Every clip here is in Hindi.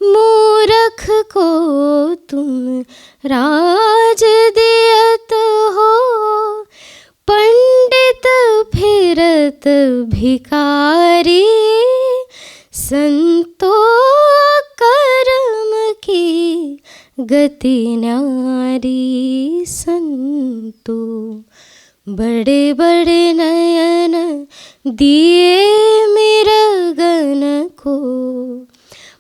मूरख को तुम राज दियत हो, पंडित फिरत भिकारी, संतो कर्म की गति न्यारी। संतो बड़े बड़े नयन दिए मृगन को,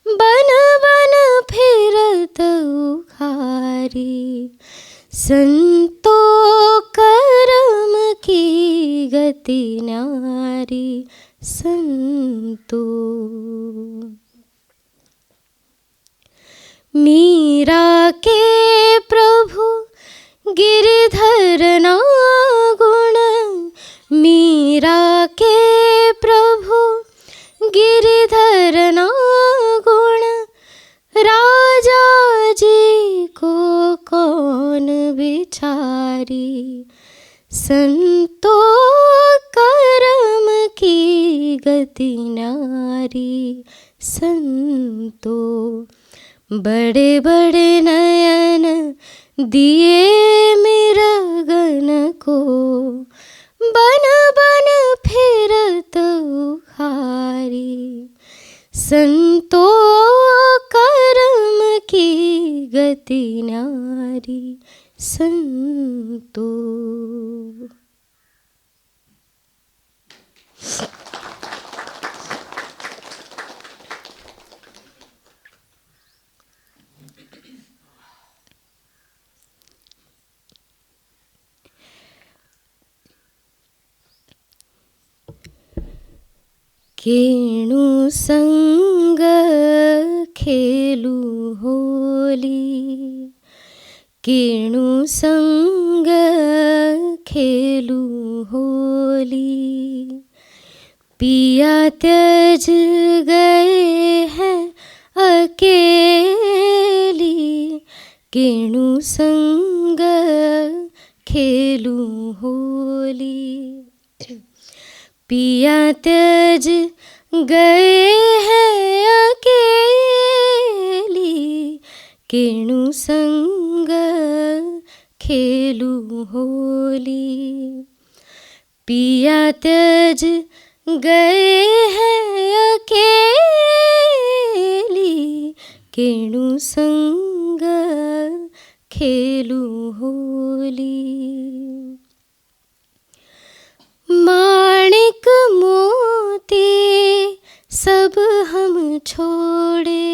बन बन फिरत उखारी। संतो कर्म की गति न्यारी। संतो मीरा के प्रभु गिरधर ना गुण, मीरा के प्रभु गिरधर ना गुण, राजा जी को कौन बिचारी। संतो कर्म की गति न्यारी। संतो बड़े बड़े नयन दिए मृगन को, बन बन फिरत उखारी। संतो कर्म की गति न्यारी। संतो केणु संग खेलू होली, केणु संग खेलू होली। पिया त्यज गए हैं अकेली, केणु संग खेलू होली। पिया त्यज गए हैं अकेली, केणु संग खेलू होली। पिया त्यज गए हैं अकेली, केणु संग खेलू होली। माणिक मोती सब हम छोड़े,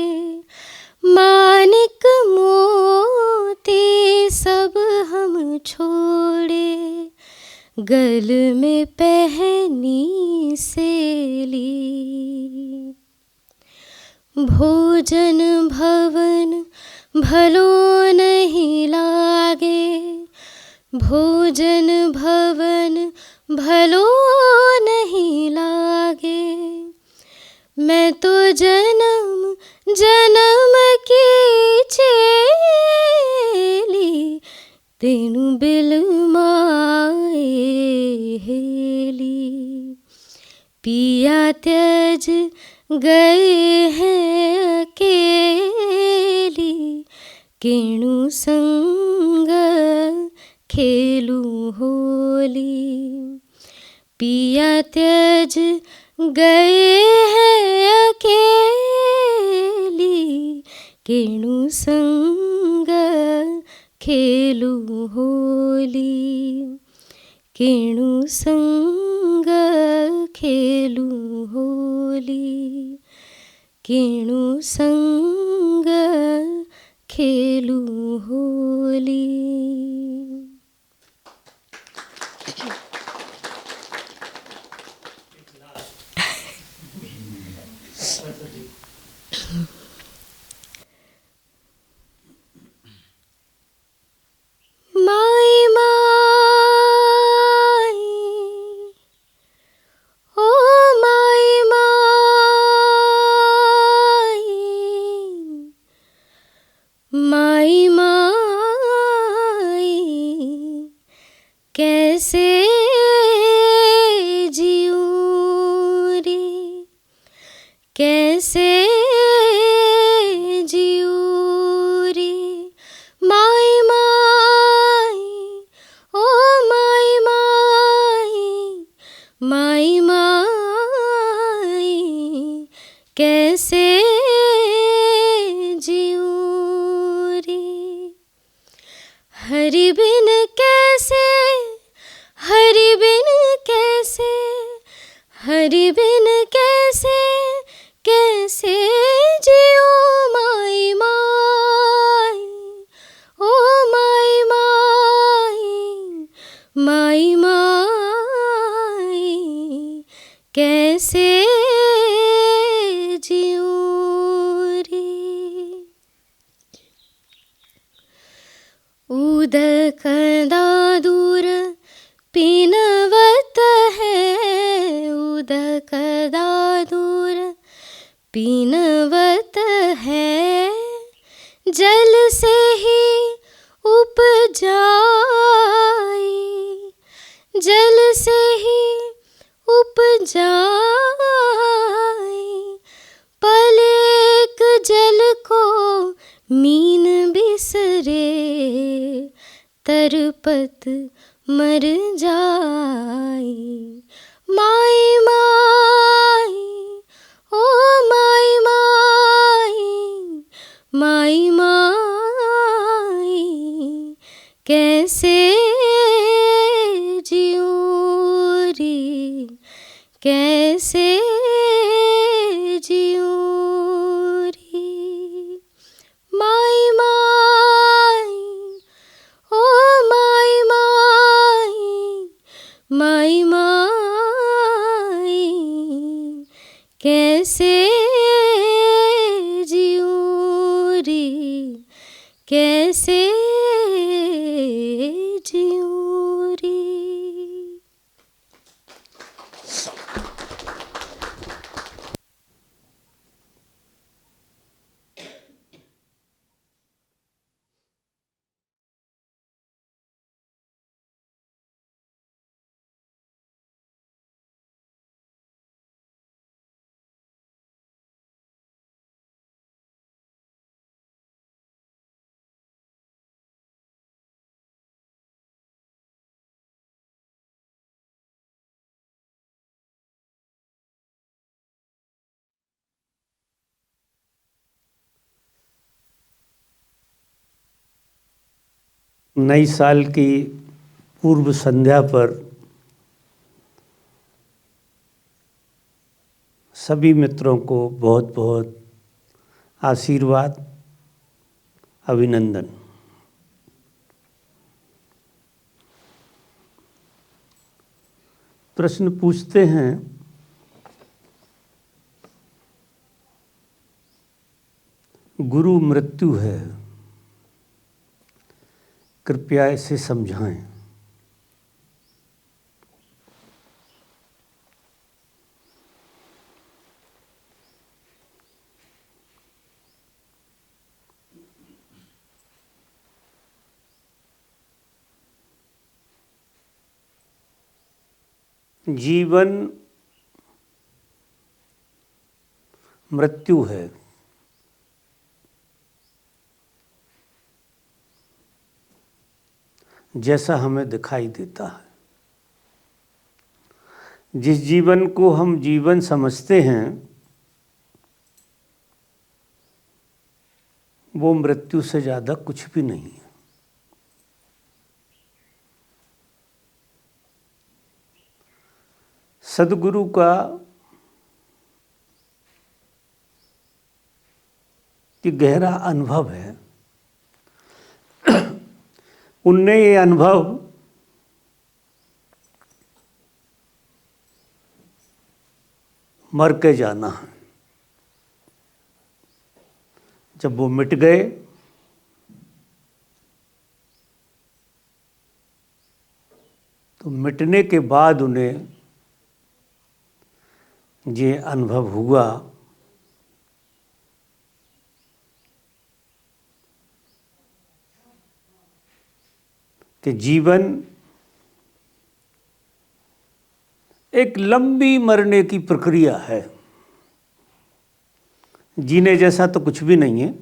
माणिक मोती सब हम छोड़े। गल में पहनी सेली, भोजन भवन भलो नहीं लागे, भोजन भवन भलो नहीं लागे। मैं तो जन्म जन्म की चेली, तेनु बिलमाए हेली। पिया त्यज गए हैं अकेली, केणु संग खेलू होली। पिया त्यज गए हैं अकेली, केणु संग खेलू होली। केणु संग खेलू होली, केणु संग खेलू होली। माई माई ओ माई माई, माई माई कैसे जीऊं रे, कैसे तुम्हारी बिन कैसे कैसे जियो माई माई, ओ माई माई, माई माई, कैसे जियो रे। उदकदा दूर पीनवत है, उदकदा दूर पीनवत है, जल से ही उपजाई, जल से ही उपजाई, पलेक जल को मीन बिसरे, तरपत मर जाई। माई माई, ओ माई माई, माई माई, कैसे जियो रे, कैसे जियो रे। माई माई, ओ माई माई, माई माई, कैसे जियो रे, कैसे जियो रे। नई साल की पूर्व संध्या पर सभी मित्रों को बहुत बहुत आशीर्वाद, अभिनंदन। प्रश्न पूछते हैं, गुरु मृत्यु है, कृपया इसे समझाएं। जीवन मृत्यु है, जैसा हमें दिखाई देता है। जिस जीवन को हम जीवन समझते हैं वो मृत्यु से ज़्यादा कुछ भी नहीं है। सद्गुरु का कि गहरा अनुभव है, उनने ये अनुभव मर के जाना है। जब वो मिट गए तो मिटने के बाद उन्हें ये अनुभव हुआ कि जीवन एक लंबी मरने की प्रक्रिया है। जीने जैसा तो कुछ भी नहीं है,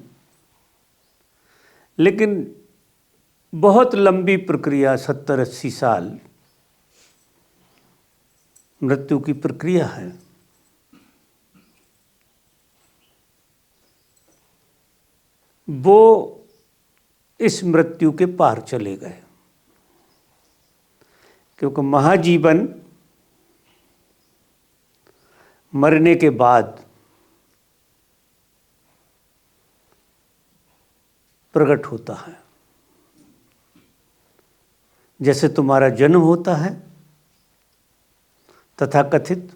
लेकिन बहुत लंबी प्रक्रिया, 70-80 साल मृत्यु की प्रक्रिया है। वो इस मृत्यु के पार चले गए, क्योंकि महाजीवन मरने के बाद प्रकट होता है। जैसे तुम्हारा जन्म होता है तथाकथित,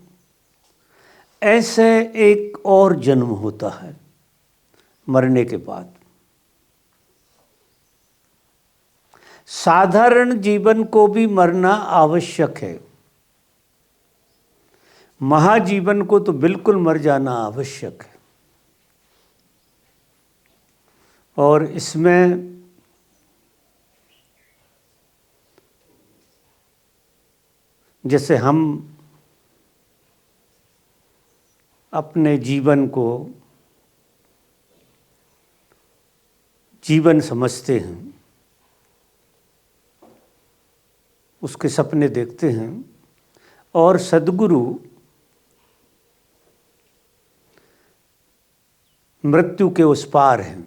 ऐसे एक और जन्म होता है मरने के बाद। साधारण जीवन को भी मरना आवश्यक है, महाजीवन को तो बिल्कुल मर जाना आवश्यक है। और इसमें जैसे हम अपने जीवन को जीवन समझते हैं, उसके सपने देखते हैं, और सद्गुरु मृत्यु के उस पार हैं।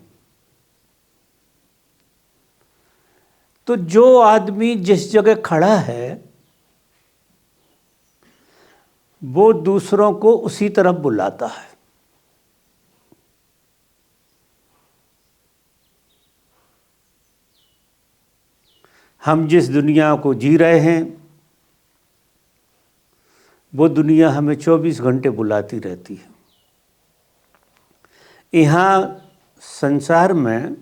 तो जो आदमी जिस जगह खड़ा है वो दूसरों को उसी तरफ बुलाता है। हम जिस दुनिया को जी रहे हैं वो दुनिया हमें 24 घंटे बुलाती रहती है। यहाँ संसार में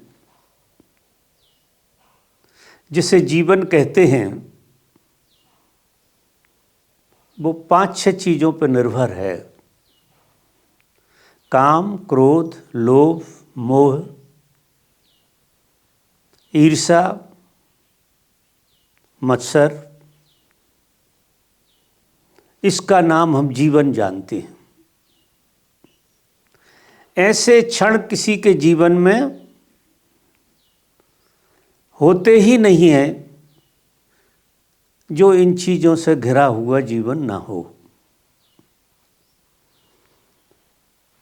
जिसे जीवन कहते हैं वो 5-6 चीज़ों पर निर्भर है। काम, क्रोध, लोभ, मोह, ईर्ष्या, मत्सर, इसका नाम हम जीवन जानते हैं। ऐसे क्षण किसी के जीवन में होते ही नहीं है जो इन चीज़ों से घिरा हुआ जीवन ना हो।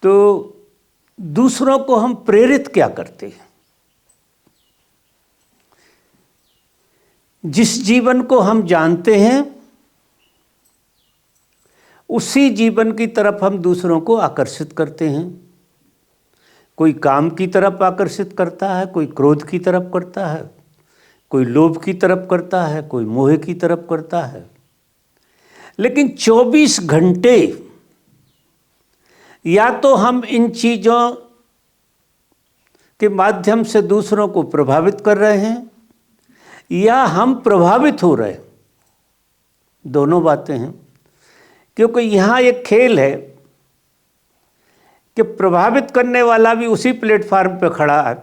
तो दूसरों को हम प्रेरित क्या करते हैं? जिस जीवन को हम जानते हैं उसी जीवन की तरफ हम दूसरों को आकर्षित करते हैं। कोई काम की तरफ आकर्षित करता है, कोई क्रोध की तरफ करता है, कोई लोभ की तरफ करता है, कोई मोह की तरफ करता है। लेकिन 24 घंटे या तो हम इन चीज़ों के माध्यम से दूसरों को प्रभावित कर रहे हैं या हम प्रभावित हो रहे हैं। दोनों बातें हैं, क्योंकि यहाँ एक खेल है कि प्रभावित करने वाला भी उसी प्लेटफार्म पर खड़ा है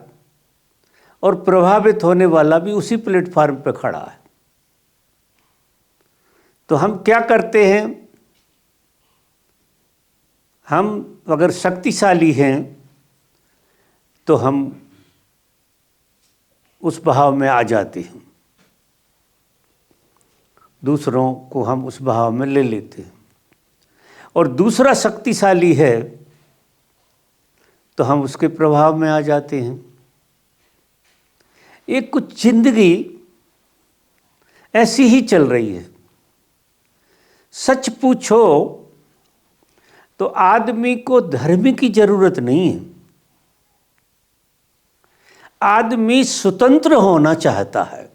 और प्रभावित होने वाला भी उसी प्लेटफार्म पर खड़ा है। तो हम क्या करते हैं? हम अगर शक्तिशाली हैं तो हम उस बहाव में आ जाते हैं, दूसरों को हम उस बहाव में ले लेते हैं। और दूसरा शक्तिशाली है तो हम उसके प्रभाव में आ जाते हैं। एक कुछ जिंदगी ऐसी ही चल रही है। सच पूछो तो आदमी को धर्म की जरूरत नहीं है। आदमी स्वतंत्र होना चाहता है।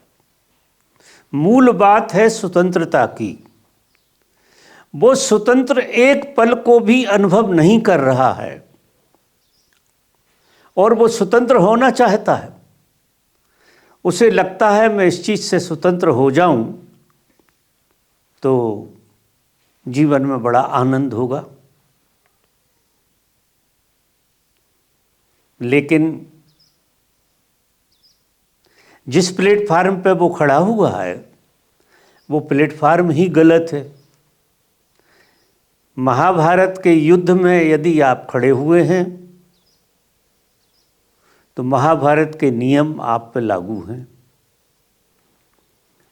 मूल बात है स्वतंत्रता की। वो स्वतंत्र एक पल को भी अनुभव नहीं कर रहा है और वो स्वतंत्र होना चाहता है। उसे लगता है मैं इस चीज़ से स्वतंत्र हो जाऊं तो जीवन में बड़ा आनंद होगा। लेकिन जिस प्लेटफार्म पे वो खड़ा हुआ है वो प्लेटफार्म ही गलत है। महाभारत के युद्ध में यदि आप खड़े हुए हैं तो महाभारत के नियम आप पे लागू हैं।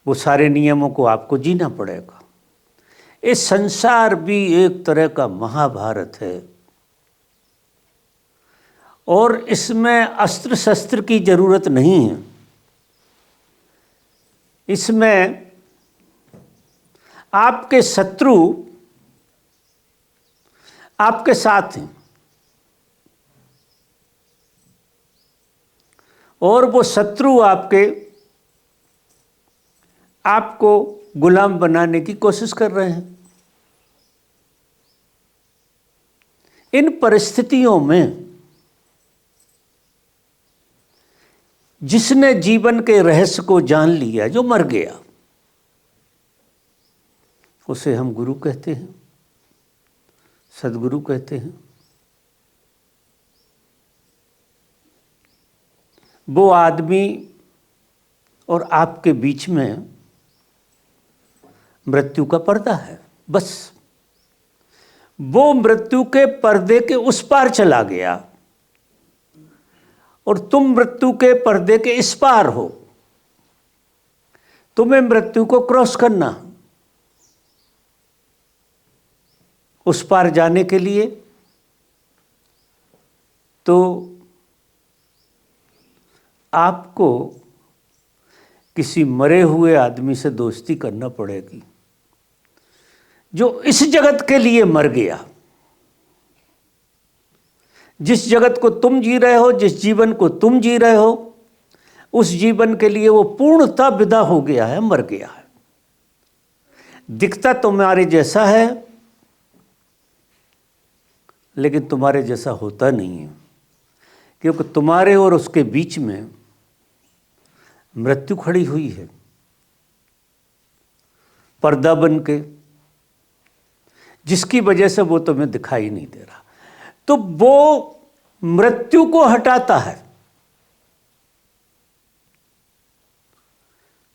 वो सारे नियमों को आपको जीना पड़ेगा। इस संसार भी एक तरह का महाभारत है और इसमें अस्त्र शस्त्र की जरूरत नहीं है। इसमें आपके शत्रु आपके साथ हैं और वो शत्रु आपको गुलाम बनाने की कोशिश कर रहे हैं। इन परिस्थितियों में जिसने जीवन के रहस्य को जान लिया, जो मर गया, उसे हम गुरु कहते हैं, सद्गुरु कहते हैं। वो आदमी और आपके बीच में मृत्यु का पर्दा है, बस। वो मृत्यु के पर्दे के उस पार चला गया और तुम मृत्यु के पर्दे के इस पार हो। तुम्हें मृत्यु को क्रॉस करना, उस पार जाने के लिए तो आपको किसी मरे हुए आदमी से दोस्ती करना पड़ेगी, जो इस जगत के लिए मर गया। जिस जगत को तुम जी रहे हो, जिस जीवन को तुम जी रहे हो, उस जीवन के लिए वो पूर्णतः विदा हो गया है, मर गया है। दिखता तुम्हारे जैसा है, लेकिन तुम्हारे जैसा होता नहीं है, क्योंकि तुम्हारे और उसके बीच में मृत्यु खड़ी हुई है, पर्दा बन के, जिसकी वजह से वो तुम्हें दिखाई नहीं दे रहा। तो वो मृत्यु को हटाता है।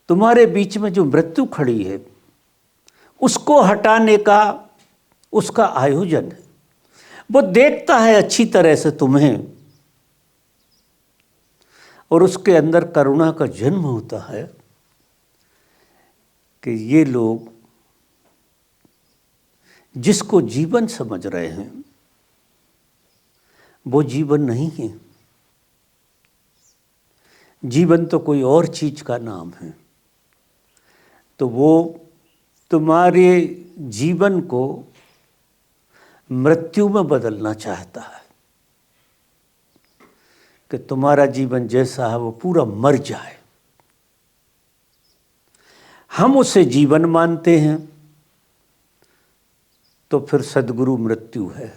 तुम्हारे बीच में जो मृत्यु खड़ी है, उसको हटाने का उसका आयोजन है। वो देखता है अच्छी तरह से तुम्हें, और उसके अंदर करुणा का जन्म होता है कि ये लोग जिसको जीवन समझ रहे हैं, वो जीवन नहीं है। जीवन तो कोई और चीज का नाम है। तो वो तुम्हारे जीवन को मृत्यु में बदलना चाहता है कि तुम्हारा जीवन जैसा है वो पूरा मर जाए। हम उसे जीवन मानते हैं, तो फिर सद्गुरु मृत्यु है।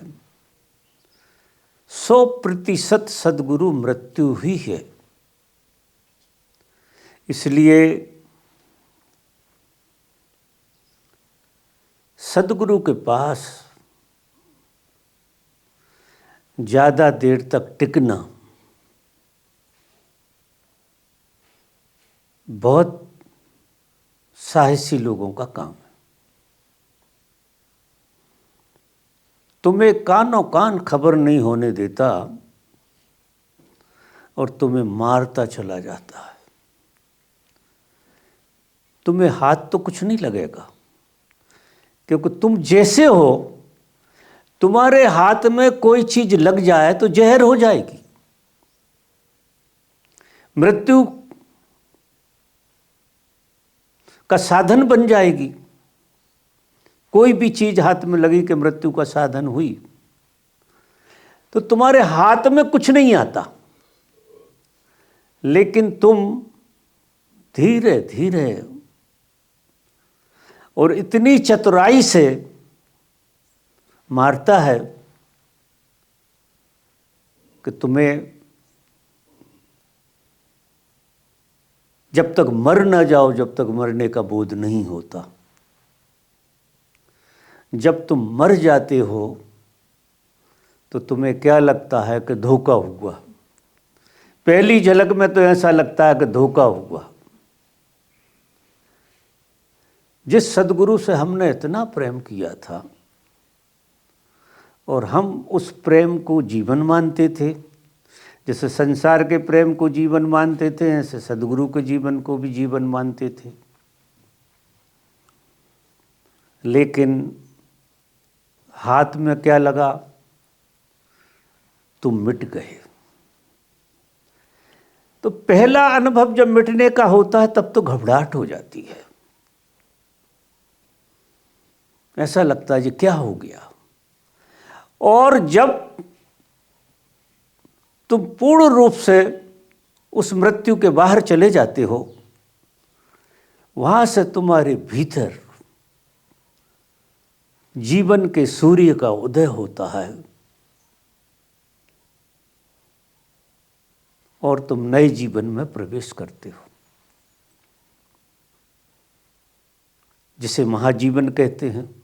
100% सद्गुरु मृत्यु ही है। इसलिए सद्गुरु के पास ज़्यादा देर तक टिकना बहुत साहसी लोगों का काम है। तुम्हें कानों कान खबर नहीं होने देता और तुम्हें मारता चला जाता है। तुम्हें हाथ तो कुछ नहीं लगेगा, क्योंकि तुम जैसे हो, तुम्हारे हाथ में कोई चीज लग जाए तो जहर हो जाएगी। मृत्यु का साधन बन जाएगी। कोई भी चीज हाथ में लगी कि मृत्यु का साधन हुई, तो तुम्हारे हाथ में कुछ नहीं आता, लेकिन तुम धीरे धीरे और इतनी चतुराई से मारता है कि तुम्हें जब तक मर ना जाओ, जब तक मरने का बोध नहीं होता। जब तुम मर जाते हो तो तुम्हें क्या लगता है कि धोखा हुआ। पहली झलक में तो ऐसा लगता है कि धोखा हुआ। जिस सद्गुरु से हमने इतना प्रेम किया था और हम उस प्रेम को जीवन मानते थे, जैसे संसार के प्रेम को जीवन मानते थे, ऐसे सद्गुरु के जीवन को भी जीवन मानते थे। लेकिन हाथ में क्या लगा, तुम मिट गए। तो पहला अनुभव जब मिटने का होता है तब तो घबराहट हो जाती है। ऐसा लगता है ये क्या हो गया। और जब तुम पूर्ण रूप से उस मृत्यु के बाहर चले जाते हो, वहां से तुम्हारे भीतर जीवन के सूर्य का उदय होता है और तुम नए जीवन में प्रवेश करते हो, जिसे महाजीवन कहते हैं।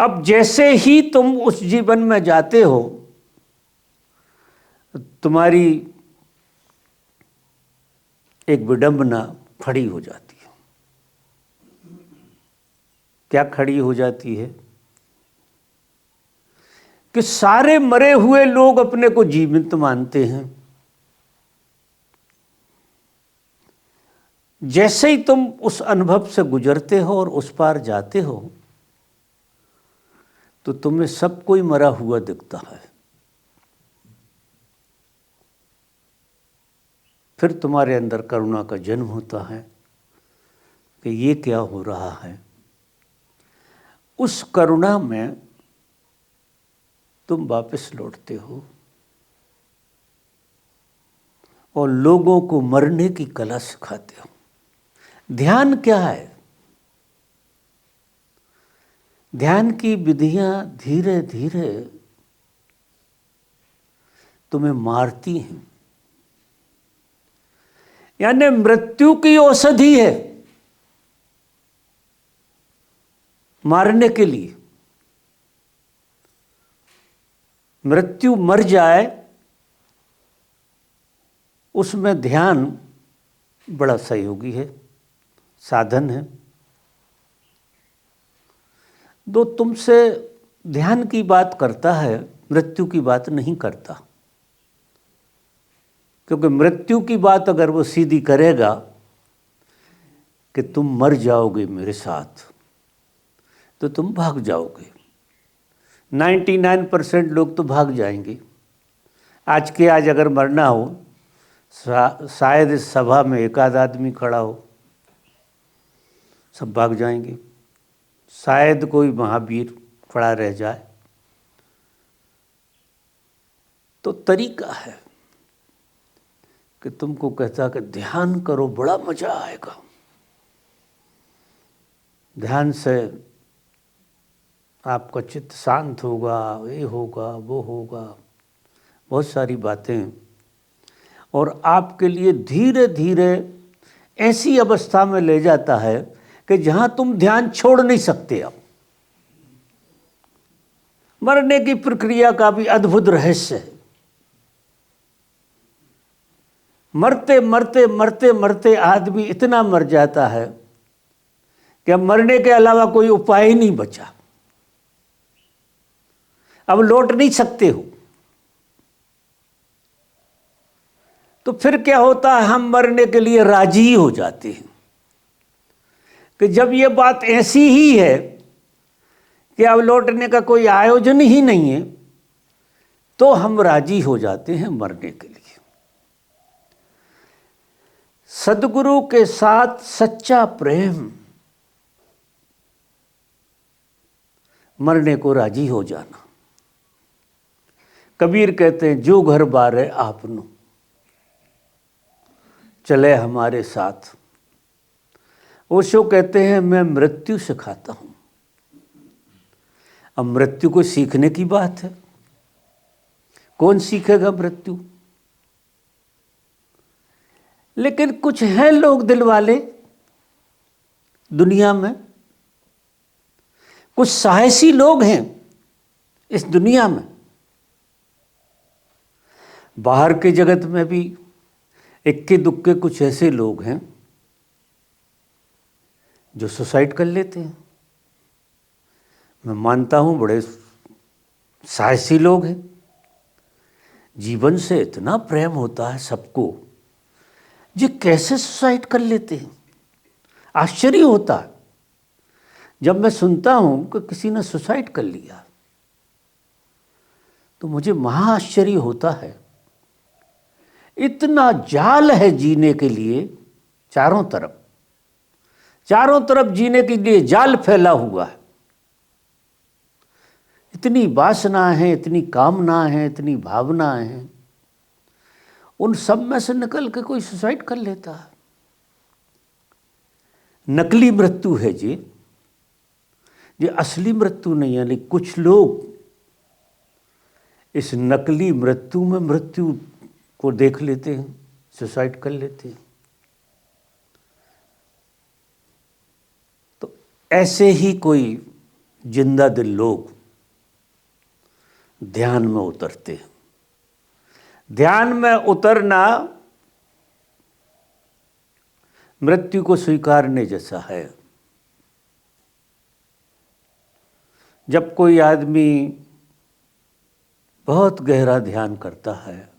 अब जैसे ही तुम उस जीवन में जाते हो, तुम्हारी एक विडंबना खड़ी हो जाती है। क्या खड़ी हो जाती है? कि सारे मरे हुए लोग अपने को जीवित मानते हैं। जैसे ही तुम उस अनुभव से गुजरते हो और उस पार जाते हो, तो तुम्हें सब कोई मरा हुआ दिखता है। फिर तुम्हारे अंदर करुणा का जन्म होता है कि ये क्या हो रहा है। उस करुणा में तुम वापस लौटते हो और लोगों को मरने की कला सिखाते हो। ध्यान क्या है? ध्यान की विधियां धीरे धीरे तुम्हें मारती हैं, यानी मृत्यु की औषधि है मारने के लिए। मृत्यु मर जाए, उसमें ध्यान बड़ा सहयोगी है, साधन है। जो तुमसे ध्यान की बात करता है, मृत्यु की बात नहीं करता, क्योंकि मृत्यु की बात अगर वो सीधी करेगा कि तुम मर जाओगे मेरे साथ, तो तुम भाग जाओगे। 99% लोग तो भाग जाएंगे। आज के आज अगर मरना हो, शायद इस सभा में एक आध आदमी खड़ा हो, सब भाग जाएंगे। शायद कोई महावीर खड़ा रह जाए। तो तरीका है कि तुमको कहता कि ध्यान करो, बड़ा मजा आएगा। ध्यान से आपका चित्त शांत होगा, ये होगा, वो होगा, बहुत सारी बातें, और आपके लिए धीरे धीरे ऐसी अवस्था में ले जाता है कि जहां तुम ध्यान छोड़ नहीं सकते। अब मरने की प्रक्रिया का भी अद्भुत रहस्य है। मरते मरते मरते मरते आदमी इतना मर जाता है कि अब मरने के अलावा कोई उपाय ही नहीं बचा। अब लौट नहीं सकते हो। तो फिर क्या होता है, हम मरने के लिए राजी ही हो जाते हैं कि जब ये बात ऐसी ही है कि अब लौटने का कोई आयोजन ही नहीं है, तो हम राजी हो जाते हैं मरने के लिए। सद्गुरु के साथ सच्चा प्रेम मरने को राजी हो जाना। कबीर कहते हैं, जो घर बारे आपनु चले हमारे साथ। ओशो कहते हैं, मैं मृत्यु सिखाता हूं। अब मृत्यु को सीखने की बात है। कौन सीखेगा मृत्यु? लेकिन कुछ हैं लोग दिल वाले दुनिया में, कुछ साहसी लोग हैं इस दुनिया में। बाहर के जगत में भी इक्के दुक्के कुछ ऐसे लोग हैं जो सुसाइड कर लेते हैं। मैं मानता हूं बड़े साहसी लोग हैं। जीवन से इतना प्रेम होता है सबको, ये कैसे सुसाइड कर लेते हैं? आश्चर्य होता है जब मैं सुनता हूं कि किसी ने सुसाइड कर लिया, तो मुझे महा आश्चर्य होता है। इतना जाल है जीने के लिए, चारों तरफ जीने के लिए जाल फैला हुआ है। इतनी वासनाएं हैं, इतनी कामनाएं हैं, इतनी भावनाएं हैं, उन सब में से निकल के कोई सुसाइड कर लेता है। नकली मृत्यु है जी, ये असली मृत्यु नहीं है। लेकिन कुछ लोग इस नकली मृत्यु में मृत्यु को देख लेते हैं, सुसाइड कर लेते हैं। तो ऐसे ही कोई जिंदा दिल लोग ध्यान में उतरते हैं। ध्यान में उतरना मृत्यु को स्वीकारने जैसा है। जब कोई आदमी बहुत गहरा ध्यान करता है,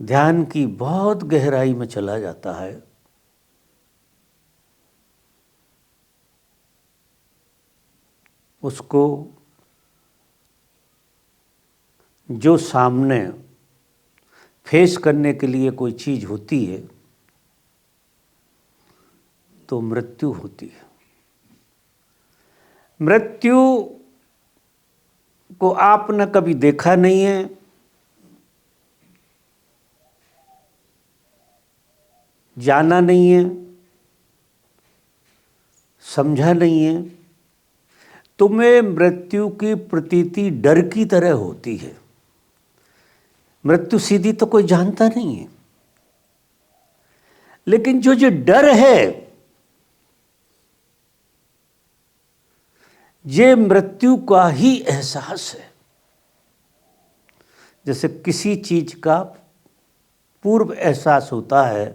ध्यान की बहुत गहराई में चला जाता है, उसको जो सामने फेस करने के लिए कोई चीज़ होती है तो मृत्यु होती है। मृत्यु को आपने कभी देखा नहीं है, जाना नहीं है, समझा नहीं है, तुम्हें मृत्यु की प्रतीति डर की तरह होती है। मृत्यु सीधी तो कोई जानता नहीं है, लेकिन जो डर है, ये मृत्यु का ही एहसास है। जैसे किसी चीज का पूर्व एहसास होता है,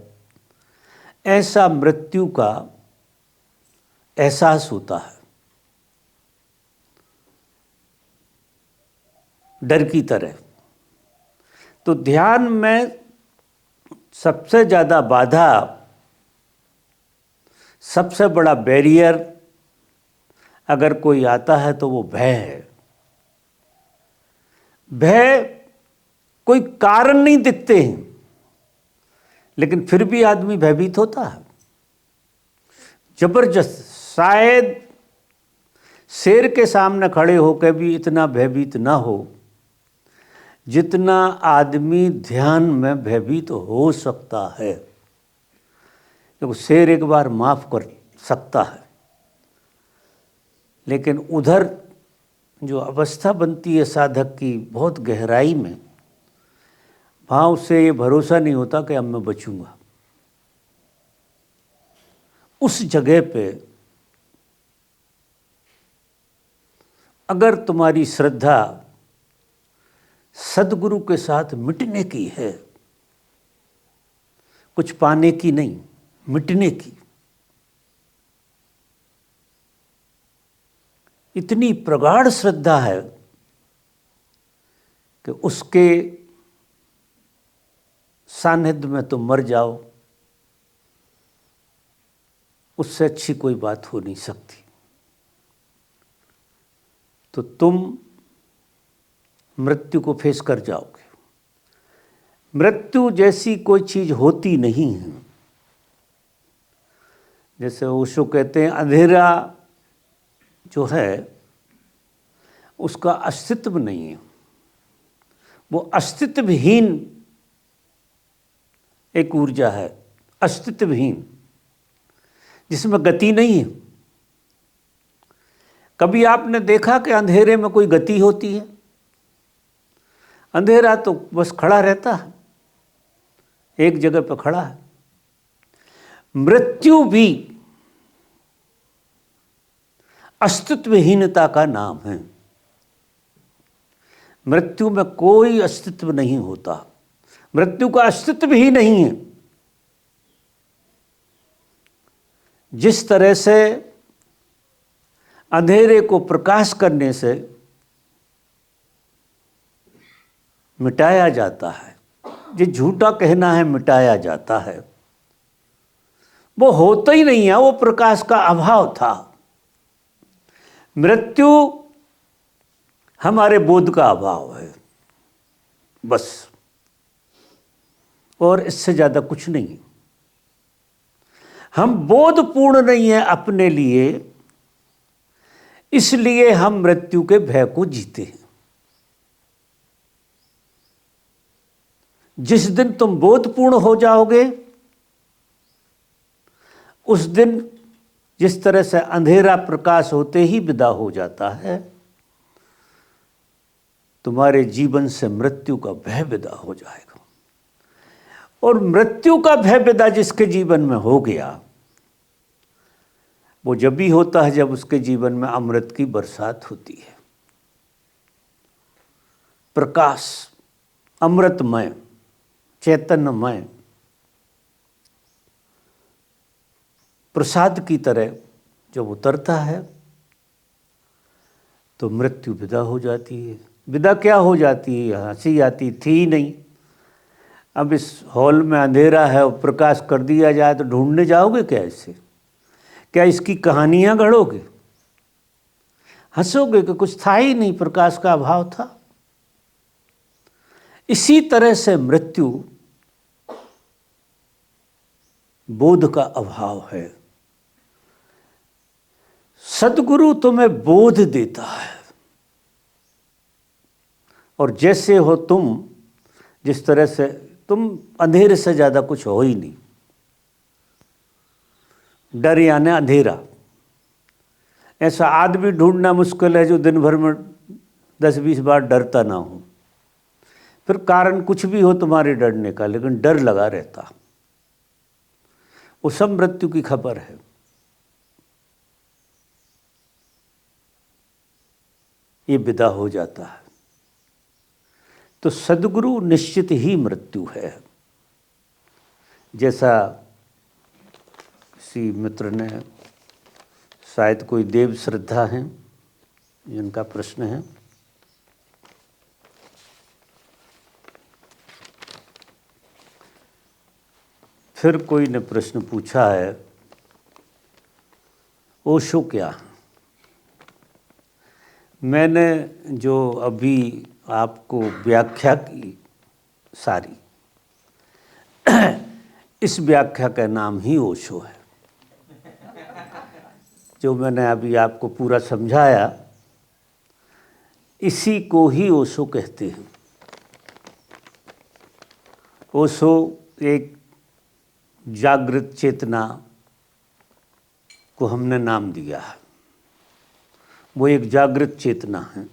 ऐसा मृत्यु का एहसास होता है, डर की तरह। तो ध्यान में सबसे ज़्यादा बाधा, सबसे बड़ा बैरियर अगर कोई आता है तो वो भय है। भय कोई कारण नहीं दिखते हैं, लेकिन फिर भी आदमी भयभीत होता है जबरदस्त। शायद शेर के सामने खड़े होकर भी इतना भयभीत ना हो जितना आदमी ध्यान में भयभीत हो सकता है। क्योंकि शेर एक बार माफ कर सकता है, लेकिन उधर जो अवस्था बनती है साधक की बहुत गहराई में, वहाँ उससे ये भरोसा नहीं होता कि अब मैं बचूंगा। उस जगह पे अगर तुम्हारी श्रद्धा सद्गुरु के साथ मिटने की है, कुछ पाने की नहीं, मिटने की, इतनी प्रगाढ़ श्रद्धा है कि उसके सानिध्य में तुम मर जाओ, उससे अच्छी कोई बात हो नहीं सकती। तो तुम मृत्यु को फेस कर जाओगे। मृत्यु जैसी कोई चीज होती नहीं है। जैसे ओशो कहते हैं, अंधेरा जो है उसका अस्तित्व नहीं है, वो अस्तित्वहीन एक ऊर्जा है, अस्तित्वहीन, जिसमें गति नहीं है। कभी आपने देखा कि अंधेरे में कोई गति होती है? अंधेरा तो बस खड़ा रहता है, एक जगह पर खड़ा है। मृत्यु भी अस्तित्वहीनता का नाम है। मृत्यु में कोई अस्तित्व नहीं होता, मृत्यु का अस्तित्व ही नहीं है। जिस तरह से अंधेरे को प्रकाश करने से मिटाया जाता है, ये झूठा कहना है मिटाया जाता है, वो होता ही नहीं है, वो प्रकाश का अभाव था। मृत्यु हमारे बोध का अभाव है बस, और इससे ज्यादा कुछ नहीं। हम बोधपूर्ण नहीं है अपने लिए, इसलिए हम मृत्यु के भय को जीते हैं। जिस दिन तुम बोधपूर्ण हो जाओगे, उस दिन जिस तरह से अंधेरा प्रकाश होते ही विदा हो जाता है, तुम्हारे जीवन से मृत्यु का भय विदा हो जाएगा। और मृत्यु का भय विदा जिसके जीवन में हो गया, वो जब भी होता है जब उसके जीवन में अमृत की बरसात होती है। प्रकाश, अमृतमय, चैतन्यमय, प्रसाद की तरह जब उतरता है तो मृत्यु विदा हो जाती है। विदा क्या हो जाती है? हंसी आती थी ही नहीं। अब इस हॉल में अंधेरा है और प्रकाश कर दिया जाए तो ढूंढने जाओगे क्या इसे? क्या इसकी कहानियां गढ़ोगे? हंसोगे कि कुछ था ही नहीं, प्रकाश का अभाव था। इसी तरह से मृत्यु बोध का अभाव है। सद्गुरु तुम्हें बोध देता है, और जैसे हो तुम, जिस तरह से तुम अंधेरे से ज़्यादा कुछ हो ही नहीं। डर यानी अंधेरा। ऐसा आदमी ढूंढना मुश्किल है जो दिन भर में 10-20 बार डरता ना हो। फिर कारण कुछ भी हो तुम्हारे डरने का, लेकिन डर लगा रहता, वो सब मृत्यु की खबर है। ये विदा हो जाता है। तो सद्गुरु निश्चित ही मृत्यु है। जैसा किसी मित्र ने, शायद कोई देव श्रद्धा हैं जिनका प्रश्न है, फिर कोई ने प्रश्न पूछा है, ओशो क्या है? मैंने जो अभी आपको व्याख्या की सारी, इस व्याख्या का नाम ही ओशो है। जो मैंने अभी आपको पूरा समझाया, इसी को ही ओशो कहते हैं। ओशो एक जागृत चेतना को हमने नाम दिया है। वो एक जागृत चेतना है,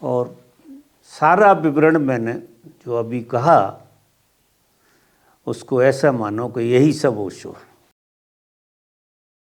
और सारा विवरण मैंने जो अभी कहा उसको ऐसा मानो कि यही सब ओशो है।